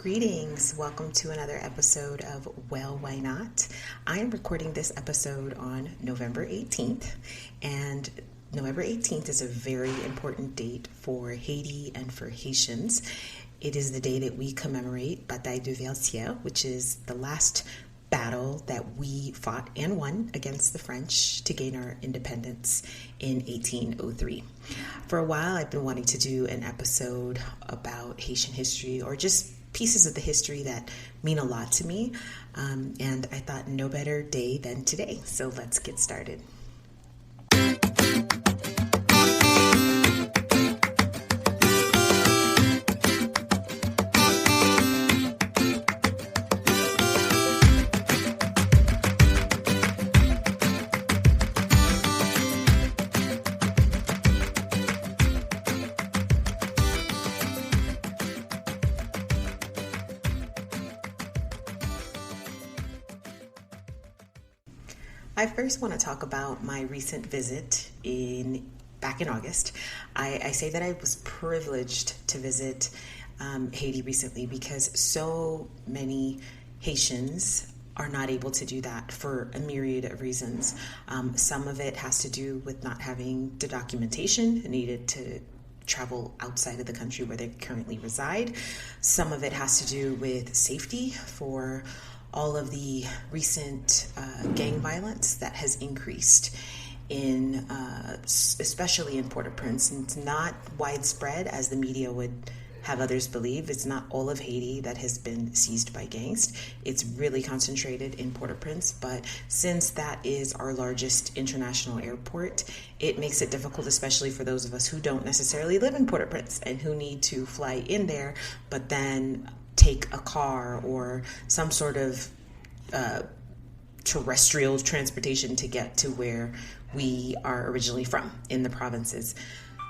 Greetings. Welcome to another episode of Well, Why Not? I am recording this episode on November 18th, and November 18th is a very important date for Haiti and for Haitians. It is the day that we commemorate Bataille de Vertières, which is the last battle that we fought and won against the French to gain our independence in 1803. For a while, I've been wanting to do an episode about Haitian history or just pieces of the history that mean a lot to me, and I thought no better day than today. So let's get started. I first want to talk about my recent visit back in August. I say that I was privileged to visit Haiti recently because so many Haitians are not able to do that for a myriad of reasons. Some of it has to do with not having the documentation needed to travel outside of the country where they currently reside. Some of it has to do with safety for all of the recent gang violence that has increased especially in Port-au-Prince. And it's not widespread as the media would have others believe. It's not all of Haiti that has been seized by gangs. It's really concentrated in Port-au-Prince, but since that is our largest international airport, it makes it difficult, especially for those of us who don't necessarily live in Port-au-Prince and who need to fly in there, but then take a car or some sort of terrestrial transportation to get to where we are originally from in the provinces.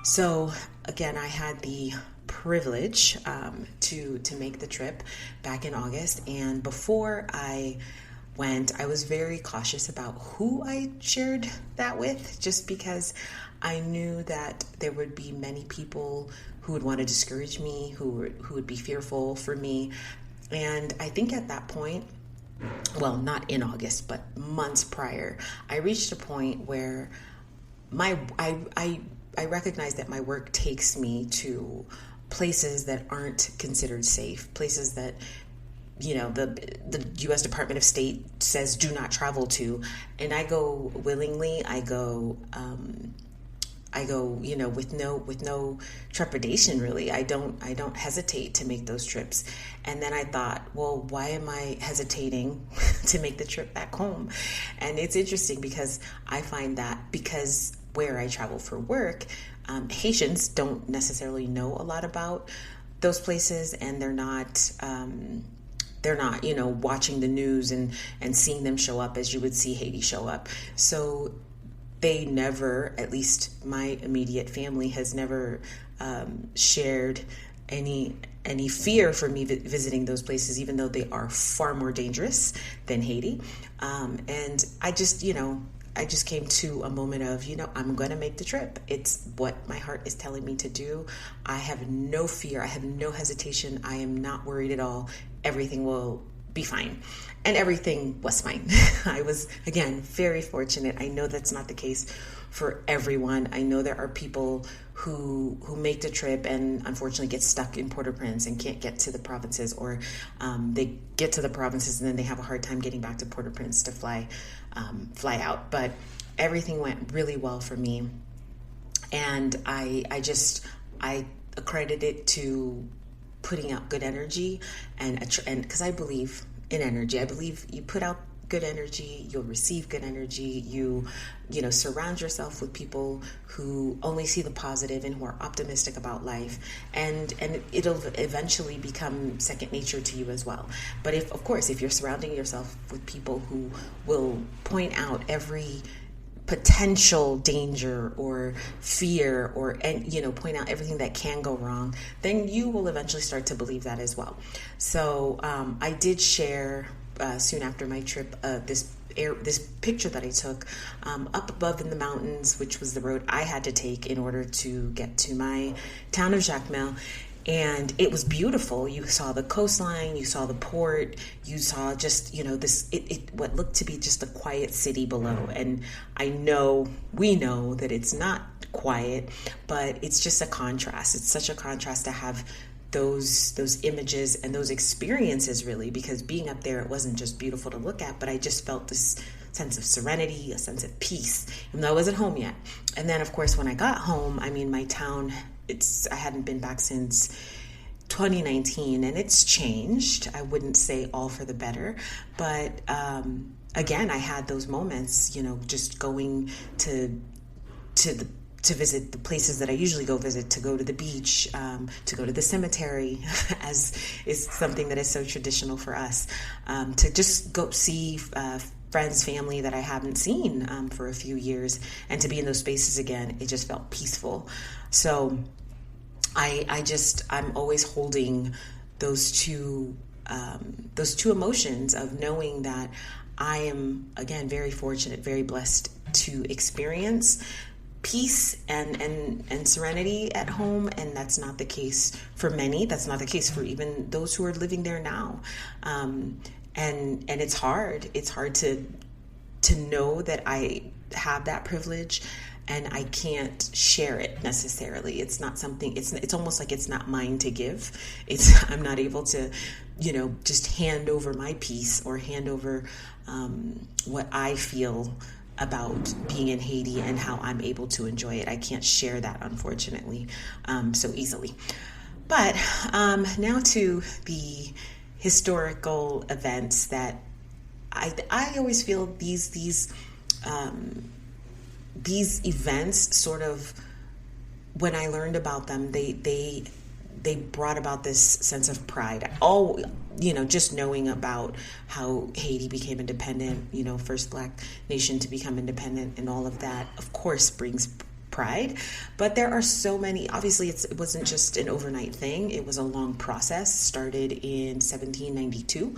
So again, I had the privilege to make the trip back in August, and before I went, I was very cautious about who I shared that with, just because I knew that there would be many people who would want to discourage me, who would be fearful for me. And I think at that point, well, not in August, but months prior, I reached a point where I recognized that my work takes me to places that aren't considered safe, places that the U.S. Department of State says do not travel to, and I go willingly. I go, with no trepidation, really. I don't hesitate to make those trips. And then I thought, well, why am I hesitating to make the trip back home? And it's interesting because I find that because where I travel for work, Haitians don't necessarily know a lot about those places, and they're not watching the news and seeing them show up as you would see Haiti show up. So they never, at least my immediate family has never shared any fear for me visiting those places, even though they are far more dangerous than Haiti. And I just came to a moment of, I'm going to make the trip. It's what my heart is telling me to do. I have no fear. I have no hesitation. I am not worried at all. Everything will be fine. And everything was fine. I was, again, very fortunate. I know that's not the case for everyone. I know there are people who make the trip and unfortunately get stuck in Port-au-Prince and can't get to the provinces, or they get to the provinces and then they have a hard time getting back to Port-au-Prince to fly out. But everything went really well for me. And I accredit it to putting out good energy and because I believe in energy. I believe you put out good energy, you'll receive good energy. You surround yourself with people who only see the positive and who are optimistic about life, and it'll eventually become second nature to you as well. But if you're surrounding yourself with people who will point out every potential danger or fear and point out everything that can go wrong, then you will eventually start to believe that as well. So I did share soon after my trip this picture that I took up above in the mountains, which was the road I had to take in order to get to my town of Jacmel. And it was beautiful. You saw the coastline, you saw the port, you saw just, this, what looked to be just a quiet city below. And we know that it's not quiet, but it's just a contrast. It's such a contrast to have those images and those experiences, really, because being up there, it wasn't just beautiful to look at, but I just felt this sense of serenity, a sense of peace, even though I wasn't home yet. And then, of course, when I got home, my town, I hadn't been back since 2019, and it's changed. I wouldn't say all for the better, but again, I had those moments, just going to visit the places that I usually go visit, to go to the beach, to go to the cemetery, as is something that is so traditional for us, to just go see friends, family that I haven't seen for a few years, and to be in those spaces again. It just felt peaceful. So I'm always holding those two emotions of knowing that I am, again, very fortunate, very blessed to experience peace and serenity at home, and that's not the case for many. That's not the case for even those who are living there now. And it's hard. It's hard to know that I have that privilege, and I can't share it necessarily. It's not something. It's almost like it's not mine to give. I'm not able to, just hand over my peace or hand over what I feel about being in Haiti and how I'm able to enjoy it. I can't share that, unfortunately, so easily. But now to the historical events that I always feel these events sort of, when I learned about them, they brought about this sense of pride. Just knowing about how Haiti became independent, first Black nation to become independent, and all of that, of course, brings pride. But there are so many, obviously it wasn't just an overnight thing. It was a long process, started in 1792,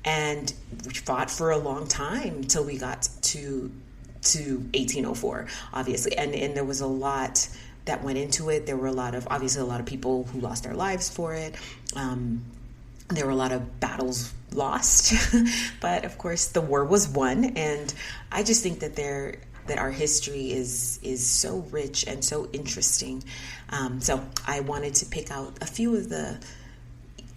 and we fought for a long time till we got to 1804, obviously. And there was a lot that went into it. There were a lot of people who lost their lives for it. There were a lot of battles lost, but of course the war was won. And I just think that our history is so rich and so interesting. So I wanted to pick out a few of the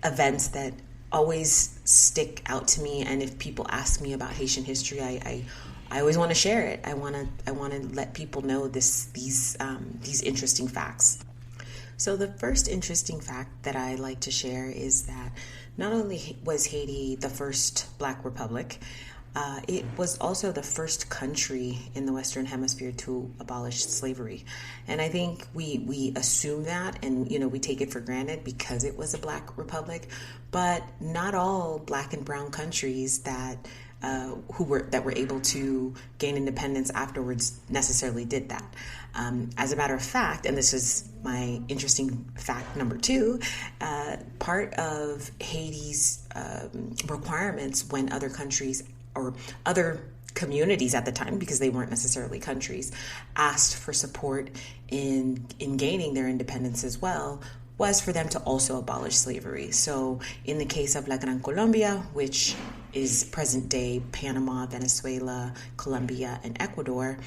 events that always stick out to me. And if people ask me about Haitian history, I always want to share it. I want to let people know these interesting facts. So the first interesting fact that I like to share is that not only was Haiti the first Black republic, it was also the first country in the Western Hemisphere to abolish slavery. And I think we assume that, and we take it for granted because it was a Black republic, but not all Black and brown countries that were able to gain independence afterwards necessarily did that. As a matter of fact, and this is my interesting fact number 2, part of Haiti's requirements when other countries or other communities at the time, because they weren't necessarily countries, asked for support in gaining their independence as well, was for them to also abolish slavery. So in the case of La Gran Colombia, which is present-day Panama, Venezuela, Colombia, and Ecuador,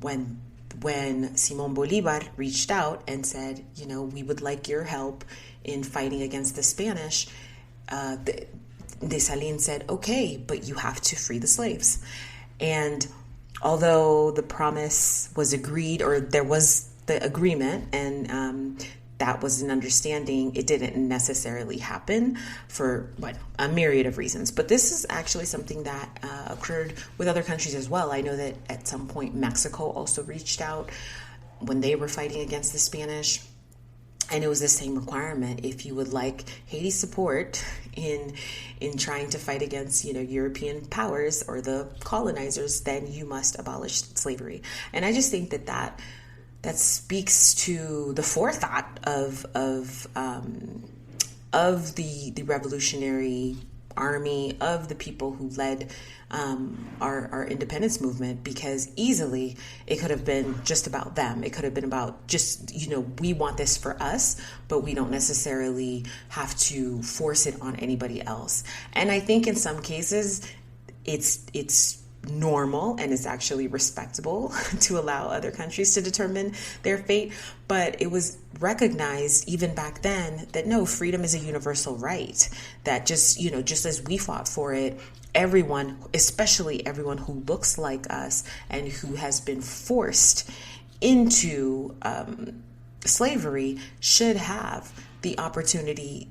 when Simón Bolívar reached out and said, we would like your help in fighting against the Spanish, Dessalines said, okay, but you have to free the slaves. And although the promise was agreed, or there was the agreement, and that was an understanding, it didn't necessarily happen for a myriad of reasons. But this is actually something that occurred with other countries as well. I know that at some point Mexico also reached out when they were fighting against the Spanish. And it was the same requirement. If you would like Haiti's support in trying to fight against, European powers or the colonizers, then you must abolish slavery. And I just think that speaks to the forethought of the revolutionary army of the people who led our independence movement, because easily it could have been just about them. It could have been about just, we want this for us, but we don't necessarily have to force it on anybody else. And I think in some cases it's normal and it's actually respectable to allow other countries to determine their fate. But it was recognized even back then that no, freedom is a universal right, that just as we fought for it, everyone, especially everyone who looks like us and who has been forced into slavery, should have the opportunity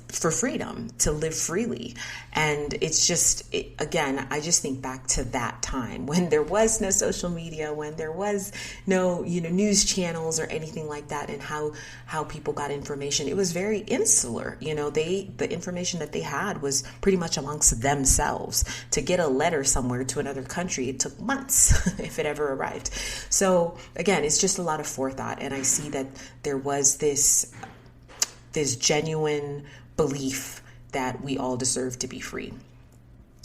for freedom, to live freely. And it's just, again, I just think back to that time when there was no social media, when there was no, news channels or anything like that, and how people got information. It was very insular. The information that they had was pretty much amongst themselves. To get a letter somewhere to another country, it took months if it ever arrived. So again, it's just a lot of forethought. And I see that there was this genuine belief that we all deserve to be free.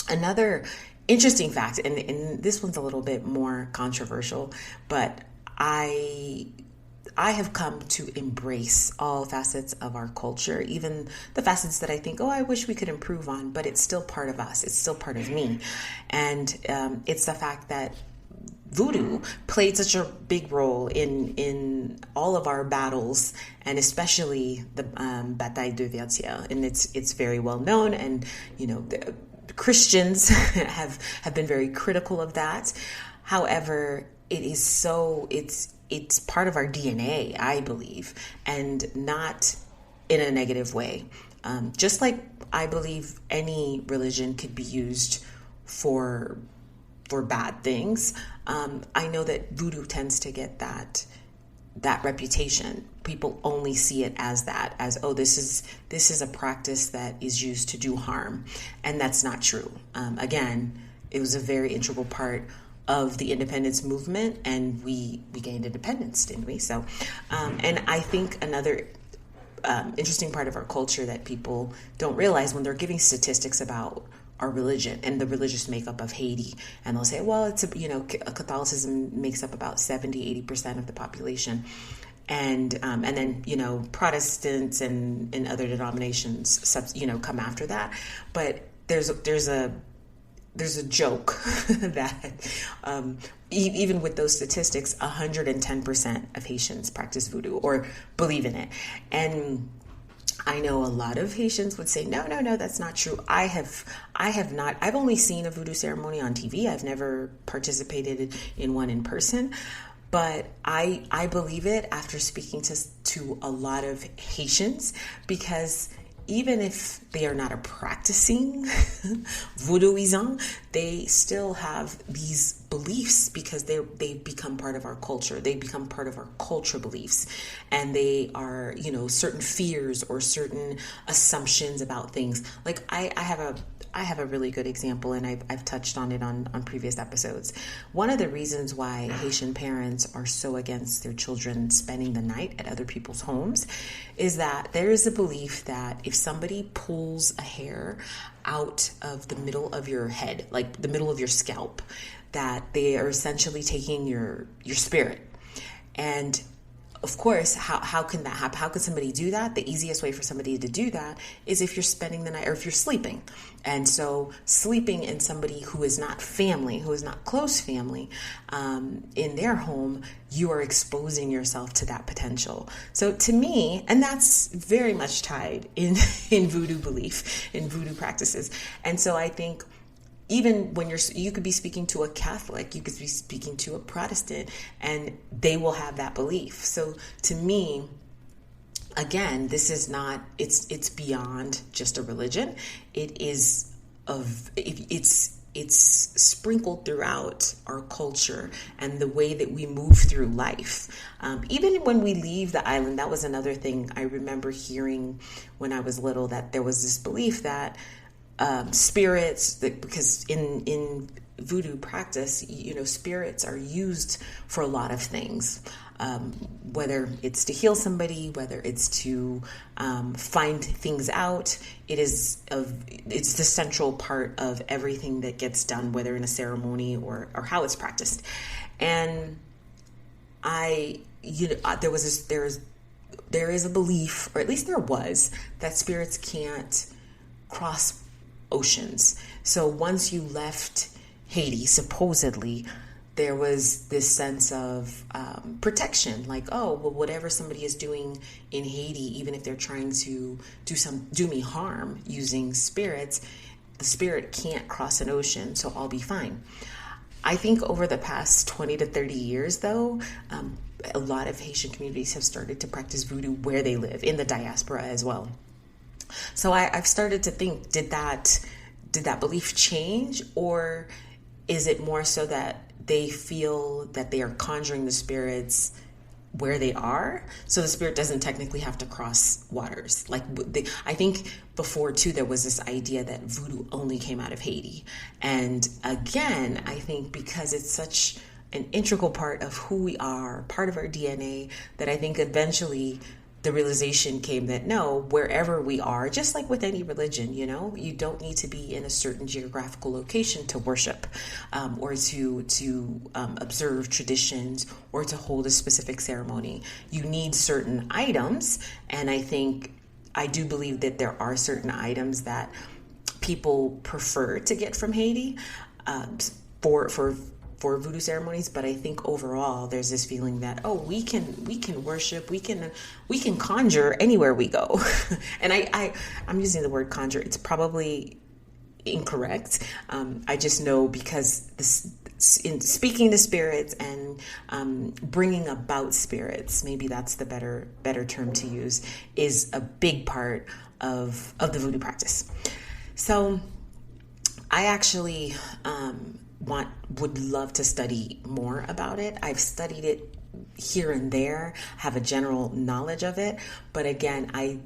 Another interesting fact, and this one's a little bit more controversial, but I have come to embrace all facets of our culture, even the facets that I think, I wish we could improve on, but it's still part of us. It's still part of me. And it's the fact that voodoo played such a big role in all of our battles, and especially the Bataille de Vertières. And it's very well known, and the Christians have been very critical of that. However, it is it's part of our DNA, I believe, and not in a negative way. Just like I believe any religion could be used for bad things. I know that voodoo tends to get that reputation. People only see it as that, as, this is a practice that is used to do harm. And that's not true. Again, it was a very integral part of the independence movement, and we gained independence, didn't we? So, and I think another interesting part of our culture that people don't realize when they're giving statistics about our religion and the religious makeup of Haiti, and they'll say, well, Catholicism makes up about 70-80% of the population, and then Protestants and other denominations come after that. But there's a joke that even with those statistics, 110% of Haitians practice voodoo or believe in it. And I know a lot of Haitians would say, no, that's not true. I have not. I've only seen a voodoo ceremony on TV. I've never participated in one in person. But I believe it after speaking to a lot of Haitians, because even if they are not a practicing voodooism, they still have these beliefs because they become part of our culture. They become part of our culture beliefs, and they are, certain fears or certain assumptions about things. Like I have a really good example, and I've touched on it on previous episodes. One of the reasons why Haitian parents are so against their children spending the night at other people's homes is that there is a belief that if somebody pulls a hair out of the middle of your head, like the middle of your scalp, that they are essentially taking your spirit. And of course, how can that happen? How can somebody do that? The easiest way for somebody to do that is if you're spending the night or if you're sleeping. And so sleeping in somebody who is not family, who is not close family, in their home, you are exposing yourself to that potential. So to me, and that's very much tied in voodoo belief, in voodoo practices. And so I think even when you could be speaking to a Catholic, you could be speaking to a Protestant, and they will have that belief. So to me, again, this is not, it's beyond just a religion. It's sprinkled throughout our culture and the way that we move through life. Even when we leave the island, that was another thing I remember hearing when I was little, that there was this belief that spirits, because in voodoo practice, spirits are used for a lot of things. whether it's to heal somebody, whether it's to find things out. It's the central part of everything that gets done, whether in a ceremony or how it's practiced. And there is a belief, or at least there was, that spirits can't cross oceans. So once you left Haiti, supposedly, there was this sense of protection, like, oh, well, whatever somebody is doing in Haiti, even if they're trying to do me harm using spirits, the spirit can't cross an ocean, so I'll be fine. I think over the past 20 to 30 years, though, a lot of Haitian communities have started to practice voodoo where they live, in the diaspora as well. So I've started to think, did that belief change, or is it more so that they feel that they are conjuring the spirits where they are, so the spirit doesn't technically have to cross waters? Like, I think before too, there was this idea that voodoo only came out of Haiti. And again, I think because it's such an integral part of who we are, part of our DNA, that I think eventually the realization came that no, wherever we are, just like with any religion, you don't need to be in a certain geographical location to worship, or to observe traditions, or to hold a specific ceremony. You need certain items, and I do believe that there are certain items that people prefer to get from Haiti for voodoo ceremonies, but I think overall there's this feeling that, oh, we can worship, we can conjure anywhere we go. And I'm using the word conjure. It's probably incorrect. I just know because in speaking to spirits and bringing about spirits, maybe that's the better term to use, is a big part of the voodoo practice. So I actually would love to study more about it. I've studied it here and there, have a general knowledge of it, but again, I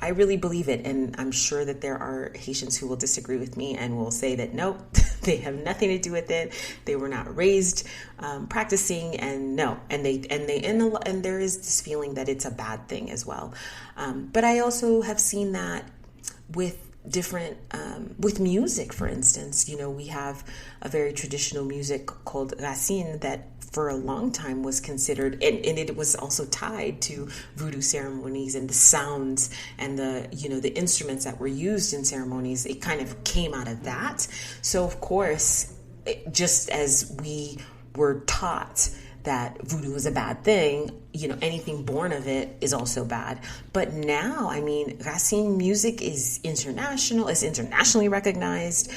really believe it, and I'm sure that there are Haitians who will disagree with me and will say that nope, they have nothing to do with it. They were not raised practicing, and no, and there is this feeling that it's a bad thing as well. But I also have seen that with different with music, for instance. We have a very traditional music called racine that for a long time was considered, and it was also tied to voodoo ceremonies, and the sounds and the instruments that were used in ceremonies, it kind of came out of that. So of course, just as we were taught that voodoo is a bad thing, anything born of it is also bad. But now, Racine music is internationally recognized.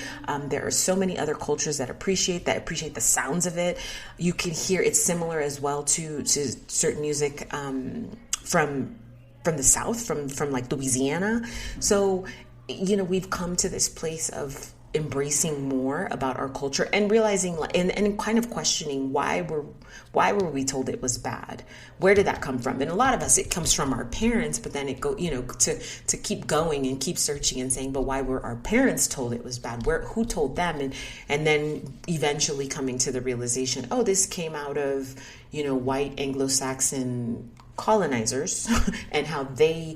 There are so many other cultures that appreciate the sounds of it. You can hear it's similar as well to certain music from the South, from like Louisiana. So, we've come to this place of embracing more about our culture and realizing and kind of questioning why were we told it was bad? Where did that come from? And a lot of us, it comes from our parents, but then it to keep going and keep searching and saying, but why were our parents told it was bad? Who told them? And then eventually coming to the realization, oh, this came out of white Anglo-Saxon colonizers and how they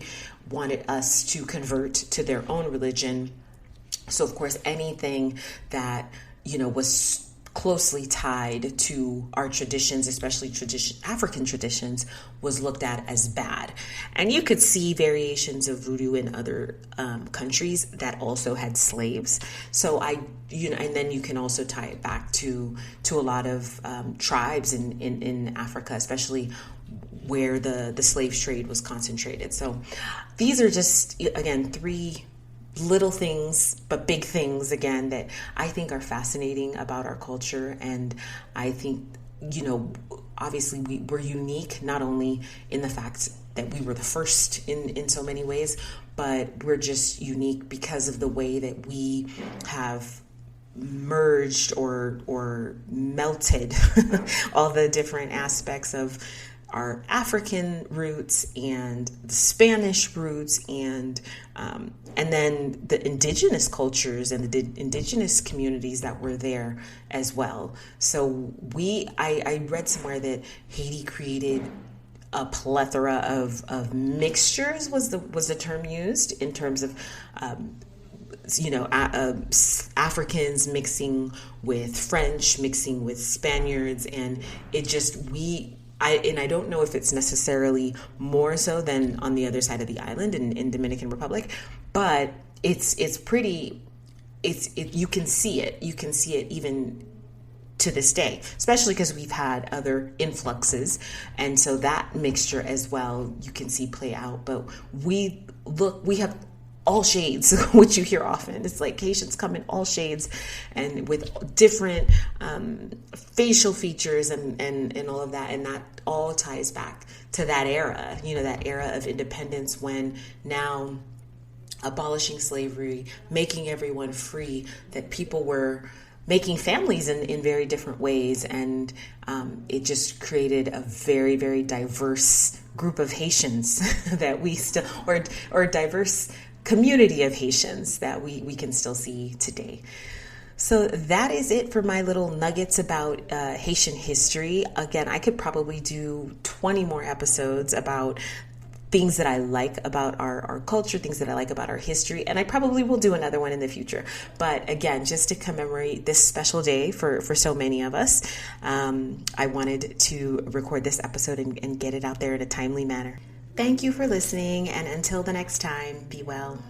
wanted us to convert to their own religion. So, of course, anything that, was closely tied to our traditions, especially African traditions, was looked at as bad. And you could see variations of voodoo in other countries that also had slaves. So and then you can also tie it back to a lot of tribes in Africa, especially where the slave trade was concentrated. So these are just, again, three little things, but big things, again, that I think are fascinating about our culture. And I think, obviously we're unique, not only in the fact that we were the first in so many ways, but we're just unique because of the way that we have merged or melted all the different aspects of our African roots and the Spanish roots and then the indigenous cultures and the indigenous communities that were there as well. So I read somewhere that Haiti created a plethora of mixtures was the term used in terms of Africans mixing with French, mixing with Spaniards, and it just I don't know if it's necessarily more so than on the other side of the island in Dominican Republic, but it's pretty. You can see it. You can see it even to this day, especially because we've had other influxes, and so that mixture as well you can see play out. But we have all shades, which you hear often. It's like Haitians come in all shades and with different facial features and all of that. And that all ties back to that era, that era of independence when now abolishing slavery, making everyone free, that people were making families in very different ways. And it just created a very, very diverse group of Haitians that we still, or diverse community of Haitians that we can still see today. So that is it for my little nuggets about Haitian history. Again, I could probably do 20 more episodes about things that I like about our culture, things that I like about our history, and I probably will do another one in the future. But again, just to commemorate this special day for so many of us, I wanted to record this episode and get it out there in a timely manner. Thank you for listening, and until the next time, be well.